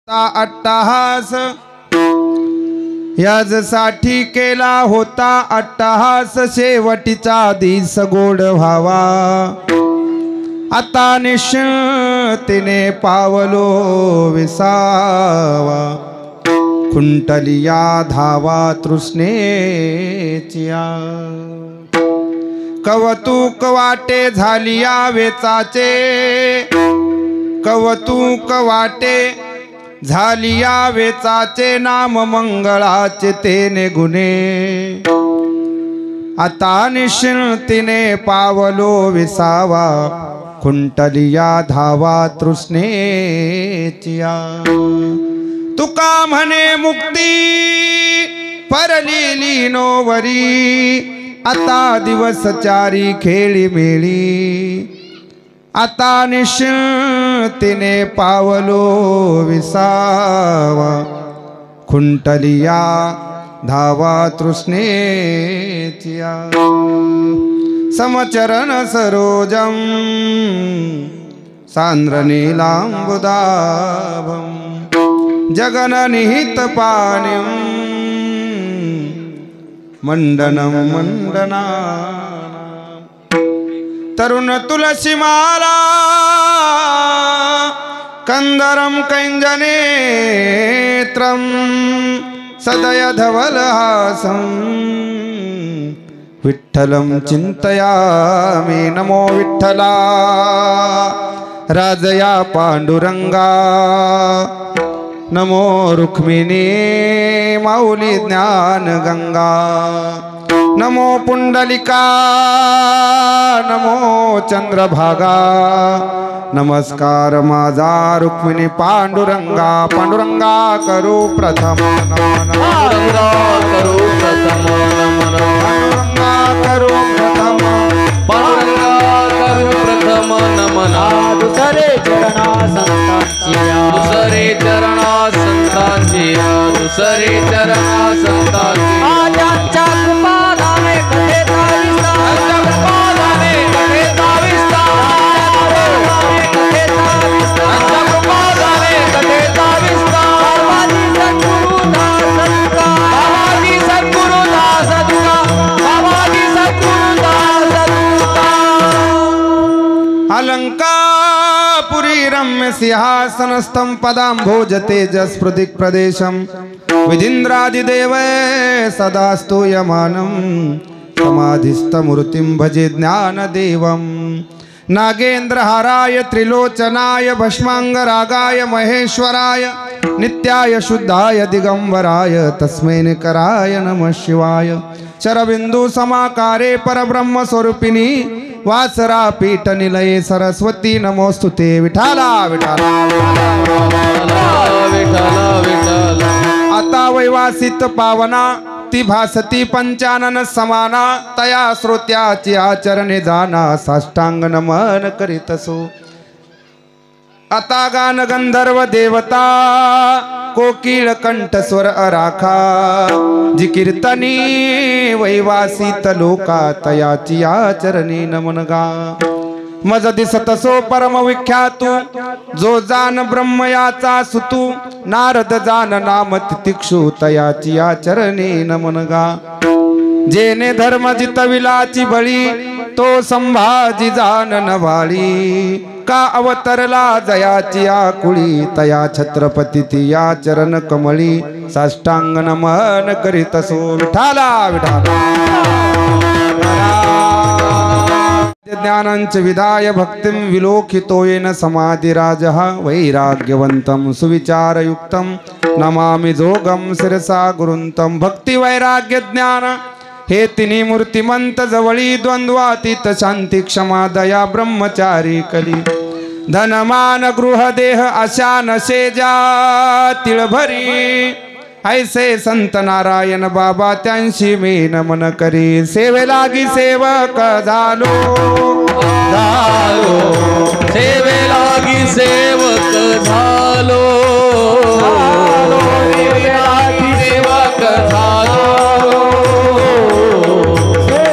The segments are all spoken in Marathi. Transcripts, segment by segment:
अट्टहास याजसाठी केला होता अट्टहास, शेवटीचा दिस गोड व्हावा आता निश्चिंतीने पावलो विसावा, खुंटलिया धावा तृष्णेचिया, कवतूक वाटे झालिया वेचाचे, कवतूक वाटे झालिया वेचाचे, नाम मंगळाचे तेने गुणे आता निश्चिंतीने पावलो विसावा, खुंटलिया धावा तृष्णेचिया। तुका म्हणे मुक्ती परलिली नोवरी, आता दिवस चारी खेळी मेळी, आता निश्चिंतीने पावलो विसावा, खुंटलिया धावा तृष्णेचिया। समचरण सरोजम सांद्रनीलांबुदाभं, जगननिहित पाणिं मंडनं मंडना, तरुण तुलसीमाला कंदरं कैंजनेत्रं, सदय धवलहासं विठ्ठलं चिंतयामि। नमो विठ्ठला राजया पांडुरंगा, नमो रुक्मिणी माऊली ज्ञान गंगा, नमो पुंडलिका नमो चंद्रभागा, नमस्कार माझा रुक्मिणी पांडुरंगा, पांडुरंगा करू प्रथम नमन, पांडुरंगा करू प्रथम नमन, पांडुरंगा करू प्रथम, पांडुरंगा करू प्रथम नमन। दुसरे चरणा संतांचिया, दुसरे चरणा संतांचिया, दुसरे चरणा संतांचिया, आजांच्या कृपादाने कथेचा विस्तार, कृपादाने कथेचा विस्तार, कथेचा विस्तार, कृपादाने कथेचा विस्तार, बाबाजी सद्गुरुदास तुका, बाबाजी सद्गुरुदास तुका, बाबाजी सद्गुरुदास तुका। अलंकापुरी रम्य सिंहासनस्थं पदाम्भोज तेजस्फृदिक् प्रदेशं, विधीन्द्रादिदेव सदा स्तूयमानं, समाधिस्थमूर्तिं भजे ज्ञानदेवं। नागेन्द्रहाराय त्रिलोचनाय भस्मांगरागाय महेश्वराय, नित्याय शुद्धाय दिगंबराय, तस्मै निकराय नमः शिवाय। शरबिंदु समाकारे परब्रह्म स्वरूपिणी, वासरा पीठ निलये सरस्वती नमोस्तुते। विठाला विठाला विठाला विठाला, आता वैवासित पावना ती भासती पंचानन समाना, तया श्रोत्याची आचरणे जाना, साष्टांग नमन करीतसो। आता गान गंधर्व देवता कोकिळ कंठस्वर अराखा, जी कीर्तनी वैवासित लोका, तयाची आचरणी नमन गा। मज दिसतसो परम विख्यातू, जो जान ब्रह्म याचा सुतू, नारद जान नाम तितिक्षु, तयाची आचरणी नमन गा। जेने धर्म जितविलाची बळी, तो संभाजी जान नवाळी, का अवतरला जयाची आकुळी, तया छत्रपती तिया चरण कमळी, साष्टांग नमन करीतसो। विठाला विठाला ज्ञानांच विधाय भक्तिं विलोकितो येन समाधिराजः, वैराग्यवन्तं सुविचारयुक्तं नमामि जोगं शिरसा गुरुन्तं। भक्ति वैराग्य ज्ञान हे तिन्ही मूर्तिमंत, जवळी द्वंद्वातीत शांती क्षमा दया ब्रह्मचारी कली, धनमान गृह देह अशा नशेजा तिळभरी, ऐसे संत नारायण बाबा त्यांशी मी नमन करी। सेवे लागी सेवक झालो झालो, सेवे लागी सेवक झालो, सेवे लागी सेवक झालो,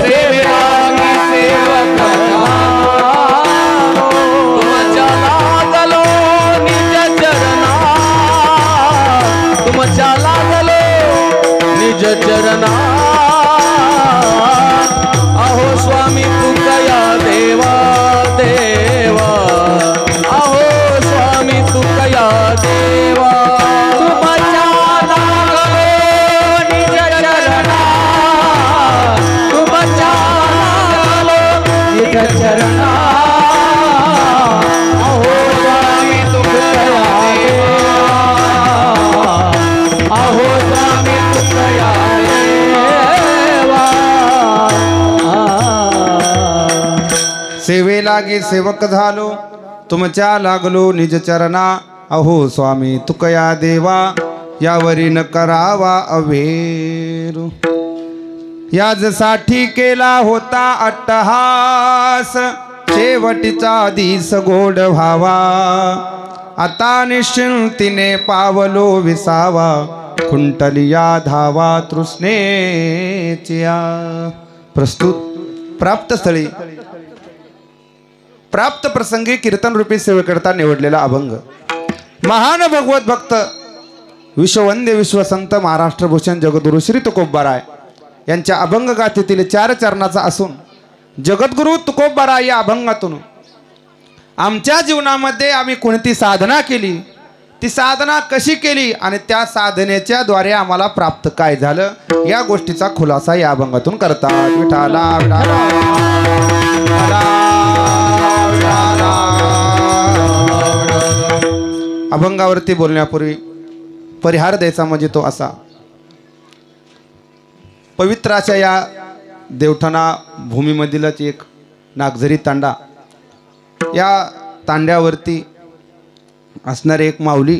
सेवे लागी सेवक झालो, तुमच्या लागलो निज चरणा, तुमच्या लागलो निज चरणा अहो स्वामी तुकया देवा देवा अहो स्वामी तुकया देवा तुमच्या लागलो निज चरणा तुमच्या लागलो निज चरणा अहो स्वामी तुकया अहो स्वामी तुकया देवा सेवे लागी सेवक झालो तुमच्या लागलो निज चरणा अहो स्वामी तुकया देवा यावरी न करावा अवेरू याजसाठी केला होता अट्टहास शेवटीचा दिस गोड व्हावा आता निश्चिंतीने पावलो विसावा खुंटलिया धावा तृष्णेच्या प्रस्तुत प्राप्त स्थळी प्राप्त प्रसंगी कीर्तन रूपी सेवेकरता निवडलेला अभंग महान भगवत भक्त विश्ववंद्य विश्वसंत महाराष्ट्रभूषण जगद्गुरु श्री तुकोबाराय यांच्या अभंग गाथेतील 4 चरणाचा असून जगद्गुरु तुकोबाराय या अभंगातून आमच्या जीवनामध्ये आम्ही कोणती साधना केली, ती साधना कशी केली आणि त्या साधनेच्या द्वारे आम्हाला प्राप्त काय झालं या गोष्टीचा खुलासा या अभंगातून करतात. विठाला विठाला अभंगावरती बोलण्यापूर्वी परिहार द्यायचा म्हणजे तो असा, पवित्र अशा या देवठाणा भूमीमधीलच एक नागझरी तांडा, या तांड्यावरती असणारे एक माऊली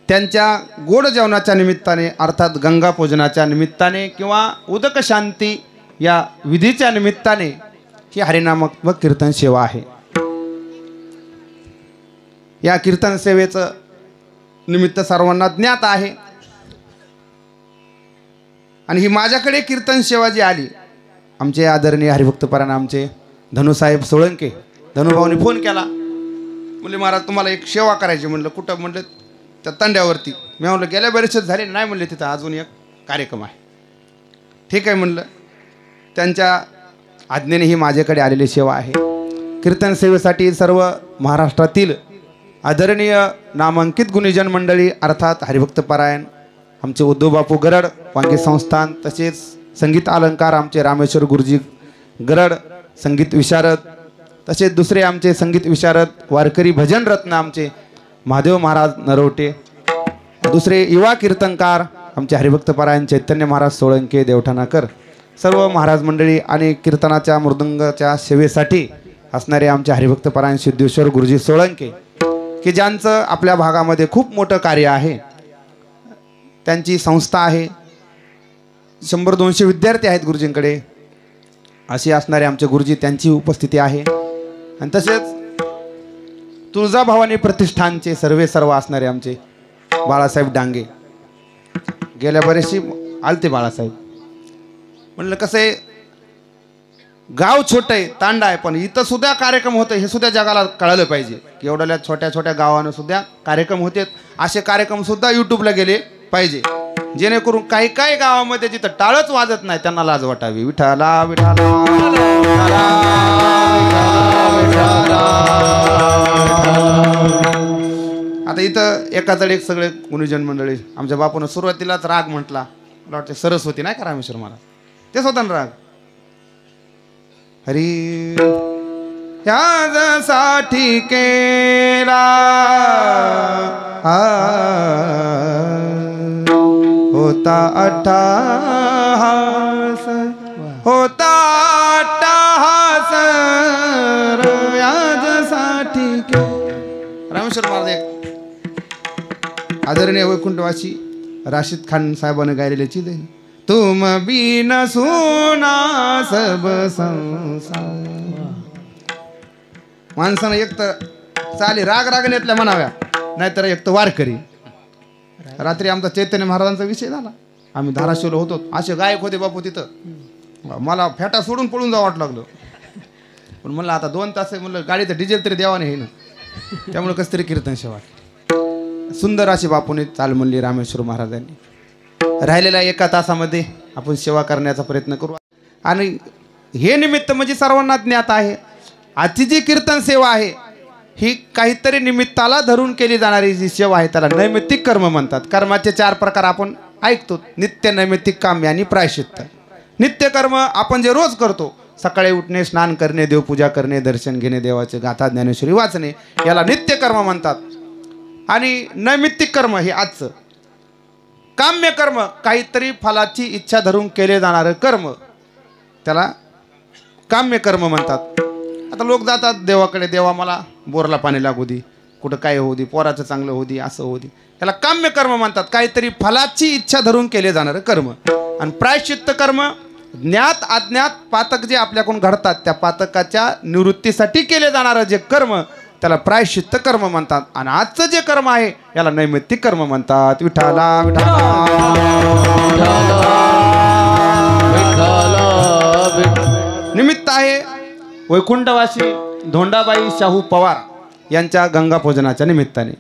त्यांच्या गोड जेवणाच्या निमित्ताने अर्थात गंगा पूजनाच्या निमित्ताने किंवा उदक शांती या विधीच्या निमित्ताने ही हरिनामात्मक कीर्तन सेवा आहे. या कीर्तन सेवेचं निमित्त सर्वांना ज्ञात आहे आणि ही माझ्याकडे कीर्तन सेवा जी आली, आमचे आदरणीय हरिभक्तपरायण आमचे धनुसाहेब सोळंके धनुभाऊनी फोन केला, म्हणले महाराज तुम्हाला एक सेवा करायची. म्हणलं कुठं? म्हणलं त्या तांड्यावरती. मी म्हणलं गेल्या बरेचसे झाले नाही, म्हणले तिथं अजून एक कार्यक्रम आहे. ठीक आहे म्हणलं. त्यांच्या आज्ञेने ही माझ्याकडे आलेली सेवा आहे. कीर्तन सेवेसाठी सर्व महाराष्ट्रातील आदरणीय नामांकित गुणीजन मंडळी अर्थात हरिभक्तपरायण आमचे उद्धव बापू गरड वांगी संस्थान, तसेच संगीत अलंकार आमचे रामेश्वर गुरुजी गरड संगीत विशारद, तसेच दुसरे आमचे संगीत विशारद वारकरी भजन रत्न आमचे महादेव महाराज नरोटे, दुसरे युवा कीर्तनकार आमचे हरिभक्तपरायण चैतन्य महाराज सोळंके देवठाणाकर, सर्व महाराज मंडळी आणि कीर्तनाच्या मृदंगाच्या सेवेसाठी असणारे आमचे हरिभक्तपरायण सिद्धेश्वर गुरुजी सोळंके की ज्यांचं आपल्या भागामध्ये खूप मोठं कार्य आहे. त्यांची संस्था आहे, 100-200 विद्यार्थी आहेत गुरुजींकडे, असे असणारे आमचे गुरुजी त्यांची उपस्थिती आहे. आणि तसेच तुळजाभवानी प्रतिष्ठानचे सर्व असणारे आमचे बाळासाहेब डांगे, गेल्या बरेचसे आलते बाळासाहेब. म्हणलं कसं आहे, गाव छोटं आहे, तांडा आहे, पण इथं सुद्धा कार्यक्रम होतं हे सुद्धा जगाला कळलं पाहिजे की एवढ्या छोट्या छोट्या गावानं सुद्धा कार्यक्रम होते. असे कार्यक्रम सुद्धा यूट्यूबला गेले पाहिजे, जेणेकरून काही काही गावामध्ये जिथं टाळच वाजत नाही त्यांना लाज वाटावी. विठाला विठाला आता इथं एकाचड एक सगळे गुणीजन मंडळी आमच्या बापून सुरुवातीलाच राग म्हटला, मला वाटतं सरस्वती नाही का रामेश्वर मला तेच होता ना राग. हरी यासाठी केला होता अट्टहास, होता अट्टहास यासाठी के. रामेश्वर महाराज एक आदरणीय वैकुंठवासी राशिद खान साहेबांनी गायलेली चीज आहे, तुम बिन सुना सब संसार. माणसानं एक तर चाली राग रागण्यातल्या म्हणाव्या, नाहीतर एक तर वारकरी. रात्री आमचा चैतन्य महाराजांचा विषय झाला, आम्ही धाराशिवला होतो, असे गायक होते बापू तिथं. मला फेटा सोडून पळून जावं वाटलं लागलं, पण म्हणलं आता 2 तास आहे, म्हणलं गाडीचं डिझेल तरी द्यावा नाही ना, त्यामुळे कसं तरी कीर्तन सेवा. सुंदर अशी बापूने चाल म्हणली रामेश्वर महाराजांनी. राहिलेल्या एका तासामध्ये आपण सेवा करण्याचा प्रयत्न करू. आणि हे निमित्त म्हणजे सर्वांना ज्ञात आहे, आजची जी कीर्तन सेवा आहे ही काहीतरी निमित्ताला धरून केली जाणारी जी सेवा आहे त्याला नैमित्तिक कर्म म्हणतात. कर्माचे 4 प्रकार आपण ऐकतो: नित्य, नैमित्तिक, काम्य आणि प्रायश्चित्त. नित्य कर्म आपण जे रोज करतो, सकाळी उठणे, स्नान करणे, देवपूजा करणे, दर्शन घेणे, देवाचे गाथा ज्ञानेश्वरी वाचणे, याला नित्य कर्म म्हणतात. आणि नैमित्तिक कर्म हे आजचं. काम्य कर्म काहीतरी फलाची इच्छा धरून केले जाणारं कर्म, त्याला काम्य कर्म म्हणतात. आता लोक जातात देवाकडे, देवा मला बोरला पाणी लागू दे, कुठं काय होऊ दे, पोराचं चांगलं होऊ दे, असं होऊ दे, याला काम्य कर्म म्हणतात. काहीतरी फलाची इच्छा धरून केले जाणारं कर्म. आणि प्रायश्चित्त कर्म ज्ञात अज्ञात पातक जे आपल्याकडून घडतात त्या पातकाच्या निवृत्तीसाठी केले जाणारं जे कर्म त्याला प्रायश्चित्त कर्म म्हणतात. आणि आजचं जे कर्म आहे याला नैमित्तिक कर्म म्हणतात. विठाला निमित्त आहे वैकुंठवासी धोंडाबाई शाहू पवार यांच्या गंगापूजनाच्या निमित्ताने.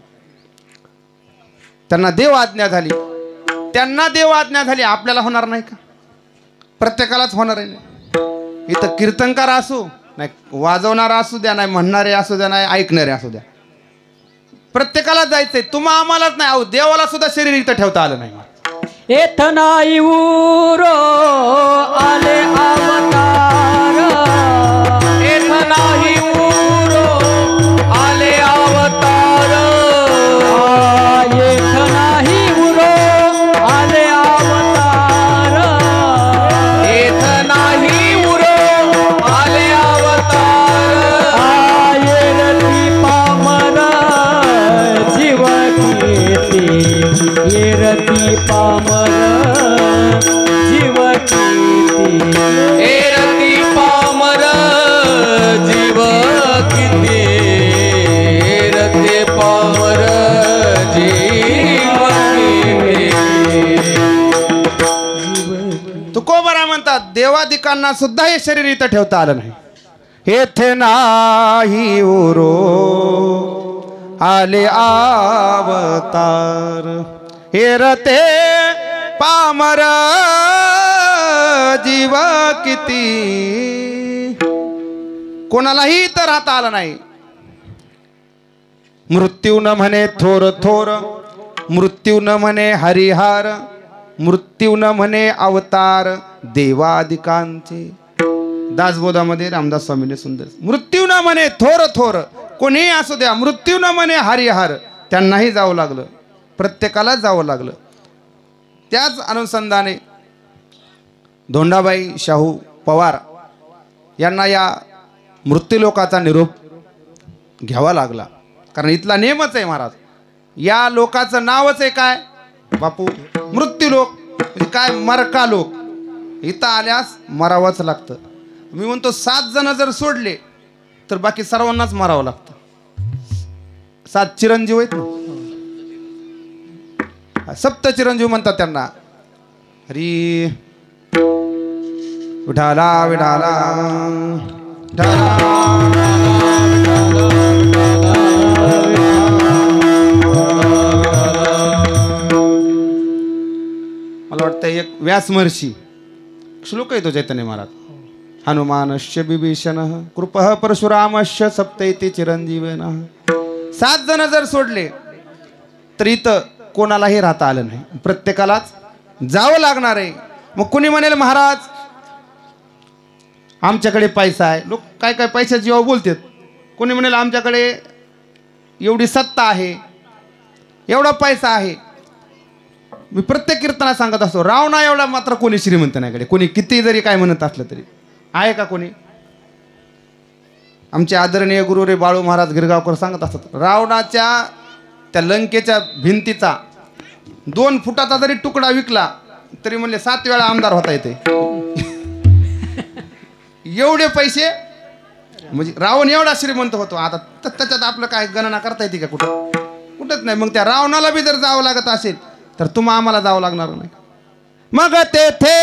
त्यांना देव आज्ञा झाली, त्यांना देव आज्ञा झाली, आपल्याला होणार नाही का? प्रत्येकालाच होणार आहे. इथं कीर्तनकार असू नाही, वाजवणारा असू द्या, नाही म्हणणारे असू द्या, नाही ऐकणारे असू द्या, प्रत्येकाला जायचंय. तुम्हा आम्हालाच नाही, अहो देवाला सुद्धा शरीर इथं ठेवता आलं नाही. एथ नाही उरो आले अवतार, एथ नाही उरो आले अवतार, एथ नाही उरो आले अवतार, एथ नाही उरो आले अवतार, येरती पामर जीव कीर्ती, येरती पामर जीव कीर्ती, येरती पामर जीव कीर्ती, येरती पामर जीव कीर्ती. तुकोबरा म्हणतात देवादिकांना सुद्धा हे शरीर इथं ठेवता आलं नाही. येथे नाही उरो आले अवतार, हेरते पामर जीव किती. कोणालाही इथं राहता आलं नाही. मृत्यू न म्हणे थोर थोर, मृत्यू न म्हणे हरिहार, मृत्यू न म्हणे अवतार देवादिकांचे. दासबोधामध्ये रामदास स्वामीने सुंदर, मृत्यू न म्हणे थोर थोर, कोणीही असू द्या, मृत्यू न म्हणे हरिहार, त्यांनाही जावं लागलं, प्रत्येकालाच जावं लागलं. त्याच अनुषंगाने धोंडाबाई शाहू पवार यांना या मृत्यूलोकाचा निरोप घ्यावा लागला. कारण इथला नियमच आहे महाराज, या लोकाचं नावच आहे काय बापू, मृत्यूलोक. म्हणजे काय, मरका लोक. इथं आल्यास मरावंच लागतं. मी म्हणतो 7 जण जर सोडले तर बाकी सर्वांनाच मारावं लागतं. 7 चिरंजीव आहेत ना, सप्त चिरंजीव म्हणतात त्यांना. हरी विठाला विठाला मला वाटतं एक व्यास महर्षी श्लोक आहे तो चैतन्य महाराज. हनुमानश्च विभीषण कृपः परशुरामश्च सप्तैति चिरंजीवेन. 7 जण जर सोडले तर इथं कोणालाही राहता आलं नाही, प्रत्येकालाच जावं लागणार आहे. मग कुणी म्हणेल महाराज आमच्याकडे पैसा आहे, लोक काय काय पैशाची जेव्हा बोलतात. कोणी म्हणेल आमच्याकडे एवढी सत्ता आहे, एवढा पैसा आहे. मी प्रत्येक कीर्तनात सांगत असतो, रावणा एवढा मात्र कोणी श्रीमंत नाही कडे. कोणी किती जरी काय म्हणत असलं तरी आहे का कोणी? आमचे आदरणीय गुरु रे बाळू महाराज गिरगावकर सांगत असतात, रावणाच्या त्या लंकेच्या भिंतीचा 2 फुटाचा जरी तुकडा विकला तरी म्हणले 7 वेळा आमदार होता येते. एवढे पैसे, म्हणजे रावण एवढा श्रीमंत होतो. आता त्याच्यात आपलं काय गणना करता येते का? कुठंच नाही. मग त्या रावणाला बी जर जावं लागत असेल तर तुम्हा आम्हाला जावं लागणार नाही. मग तेथे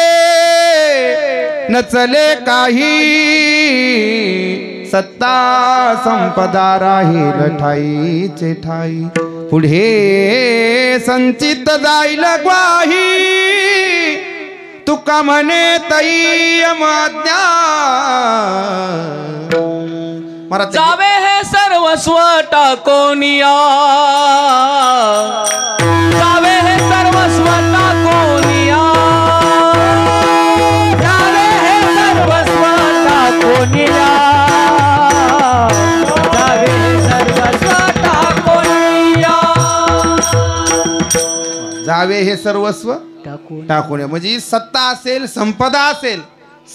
नचले काही, सत्ता संपदा राहील ठाईचे ठाई. पुढे संचित जाईल ग्वाही तुका म्हणे तैयम महाराज जावे हे सर्वस्व टाकोनिया जावे हे सर्वस्व टाकोनिया जावे हे सर्वस्व टाकोनिया जावे हे सर्वस्व टाकोनिया जावे हे सर्वस्व टाकून म्हणजे ही सत्ता असेल संपदा असेल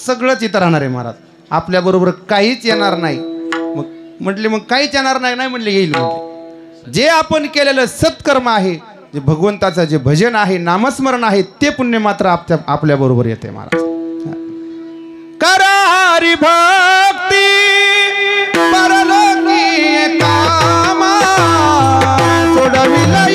सगळंच इथं राहणार आहे महाराज आपल्या बरोबर काहीच येणार नाही मग म्हटले मग काहीच येणार नाही नाही म्हटले येईल म्हटले जे आपण केलेलं सत्कर्म आहे जे भगवंताचं जे भजन आहे नामस्मरण आहे ते पुण्य मात्र आपल्या बरोबर येते महाराज करा हरी भक्ती परलोकी कामा सोडविला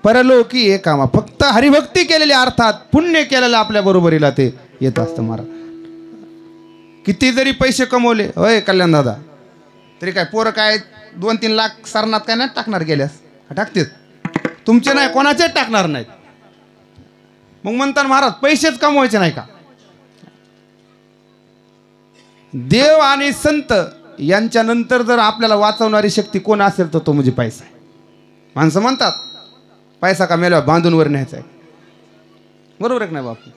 परलोकी हे कामा फक्त हरिभक्ती केलेली अर्थात पुण्य केलेलं आपल्या बरोबरीला ते येत असतं महाराज किती जरी पैसे कमवले होय कल्याण दादा तरी काय पोरं काय 2-3 लाख सरनात काय नाही टाकणार गेल्यास टाकतेच तुमचे नाही कोणाचे टाकणार नाहीत मग म्हणतात महाराज पैसेच कमवायचे नाही का देव आणि संत यांच्या नंतर जर आपल्याला वाचवणारी शक्ती कोण असेल तर तो म्हणजे पैसा आहे माणसं म्हणतात पैसा का मेल्यावर बांधून वर न्यायचा आहे बरोबर आहे नाही बापू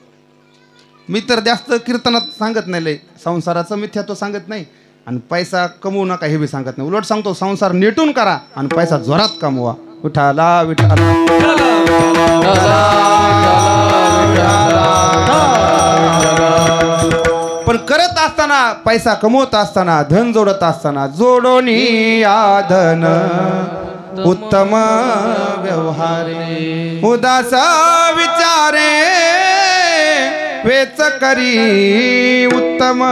मी तर जास्त कीर्तनात सांगत नाही लय संसाराचं मिथ्यात्व सांगत नाही आणि पैसा कमवू नका हे बी सांगत नाही उलट सांगतो संसार नेटून करा आणि पैसा जोरात कमवा विठाला विठाला पण करत असताना पैसा कमवत असताना धन जोडत असताना जोडोनी धन उत्तम व्यवहारे उदास विचारे वेच करी उत्तम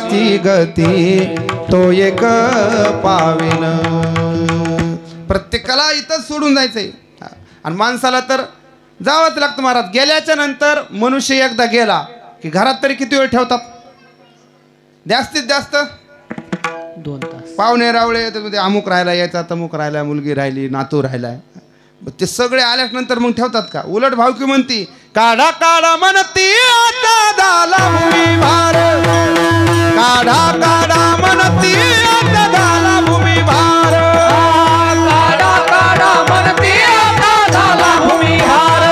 ती गती तो एक पावेन प्रत्येकाला इथं सोडून जायचंय आणि माणसाला तर जावंच लागतं महाराज गेल्याच्या नंतर मनुष्य एकदा गेला की घरात तरी किती वेळ ठेवतात जास्तीत जास्त 2 तास पाहुणे रावळे त्यामध्ये अमुक राहिला याचा तमुक राहिला मुलगी राहिली नातू राहिलाय ते सगळे आल्यानंतर मग ठेवतात का उलट भावकी म्हणती काढा काढा म्हणती आता झाला भूमी भार काढा काढा म्हणती आता झाला भूमी भार काढा काढा म्हणती आता झाला भूमी भार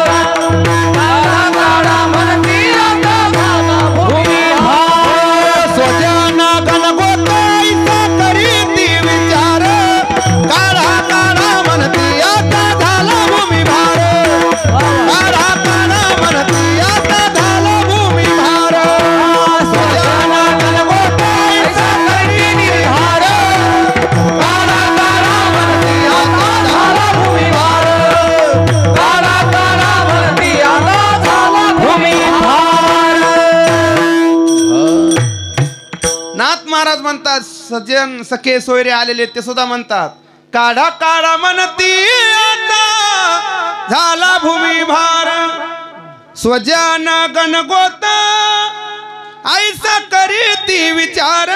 काढा काढा म्हणती आता झाला भूमी भार स्वजन गणगोत ऐसा करीती विचार काढा काढा म्हणती आता झाला भूमी भार काढा काढा म्हणती आता झाला भूमी भार स्वजन गणगोत ऐसा करीती विचार काढा काढा म्हणती आता झाला भूमी भार काढा काढा म्हणती आता झाला भूमी भार नाथ महाराज म्हणतात सज्जन सखे सोयरे आलेले ते सुद्धा म्हणतात काढा काढा म्हणती आता झाला भूमी भार स्वजन गणगोत ऐसा करीती विचार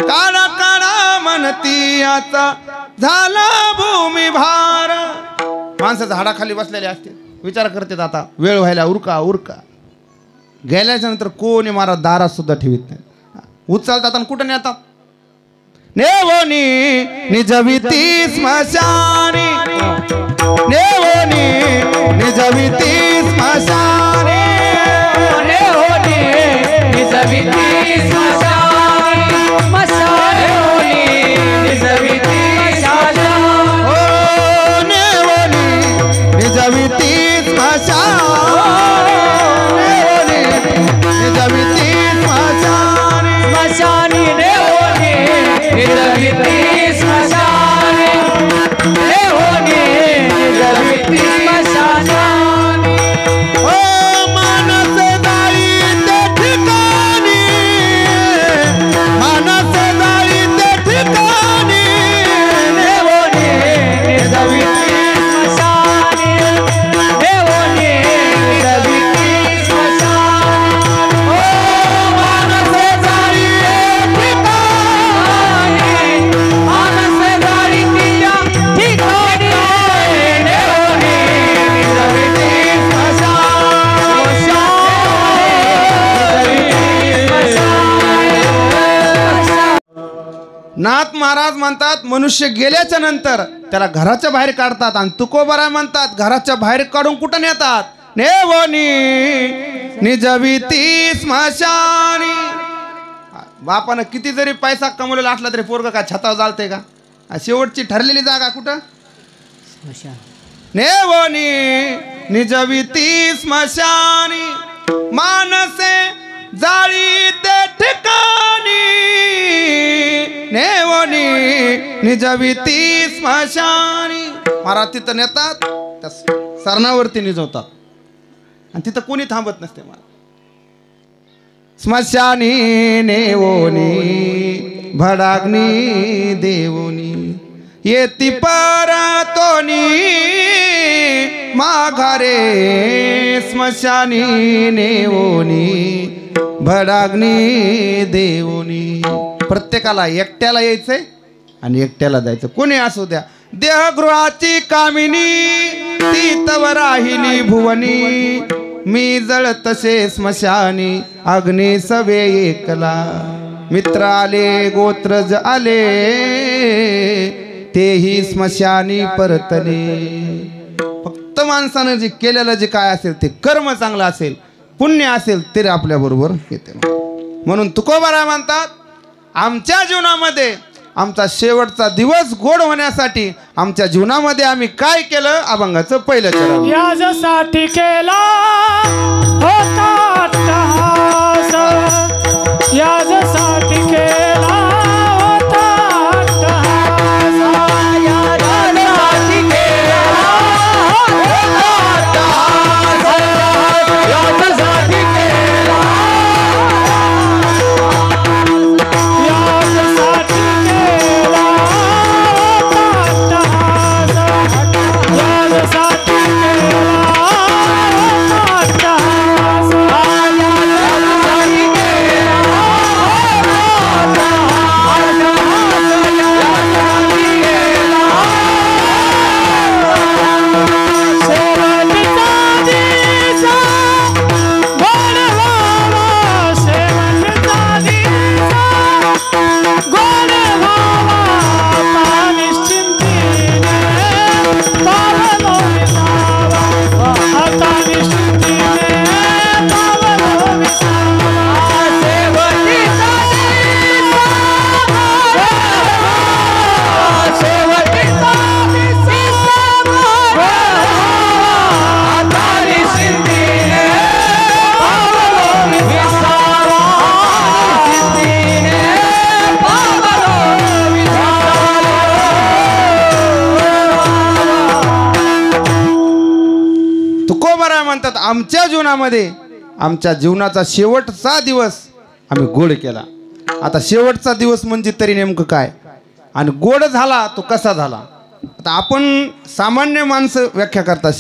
काढा काढा म्हणती आता झाला भूमी भार माणसं झाडाखाली बसलेले असते विचार करतात आता वेळ व्हायला उरका उरका गेल्याच्या नंतर कोणी महाराज दारात सुद्धा ठेवीत नाही उचलतात आणि कुठं नेतात नेवोनी निजविती स्मशानी नेवोनी निजविती स्मशानी नेहोनी निजविती स्मशानी स्मशानी निजविती स्मशानी ओ नेवोनी निजविती स्मशानी नेवोनी निजविती स्मशानी स्मशानी नेहोनी निजविती स्मशानी नेहोनी नाथ महाराज म्हणतात मनुष्य गेल्याच्या नंतर त्याला घराच्या बाहेर काढतात आणि तुकोबाराय म्हणतात घराच्या बाहेर काढून कुठं नेतात नेवोनी निजविती स्मशानी. बापानं किती जरी पैसा कमवलेला असला तरी पोरग का छतावर जाळते का. शेवटची ठरलेली जागा कुठं नेवोनी निजविती स्मशानी मानसे जाळी ते ठिकाणी नेवोनी निजविती स्मशानी. महाराज तिथं नेतात त्या सरणावरती निजवतात आणि तिथं कोणी थांबत नसते. महाराज स्मशानी नेवोनी भडाग्नी देवोनी येती परतोनी माघारे स्मशानी नेवोनी भडाग्नी देवोनी. प्रत्येकाला एकट्याला यायचंय आणि एकट्याला जायचं. कोणी असू द्या. देहगृहाची कामिनी ती तव राहिली भुवनी मी जळ तसे स्मशानी अग्नी सवे एकला. मित्र आले गोत्रज आले तेही स्मशानी परतले. फक्त माणसानं जे केलेलं जे काय असेल ते कर्म चांगलं असेल पुण्य असेल ते आपल्या बरोबर येते. म्हणून तुकोबाराय म्हणतात आमच्या जीवनामध्ये आमचा शेवटचा दिवस गोड होण्यासाठी आमच्या जीवनामध्ये आम्ही काय केलं अभंगाचं पहिलं चरण. यासाठी केला होता अट्टहास यासाठी केला होता अट्टहास यासाठी केला होता अट्टहास यासाठी केला यासाठी केला होता अट्टहास यासाठी म्हणतात आमच्या जीवनामध्ये आमच्या जीवनाचा शेवटचा दिवस आम्ही गोड केला. आता शेवटचा दिवस म्हणजे तरी नेमकं काय आणि गोड झाला तो कसा झाला. आता आपण सामान्य माणसं व्याख्या करतात.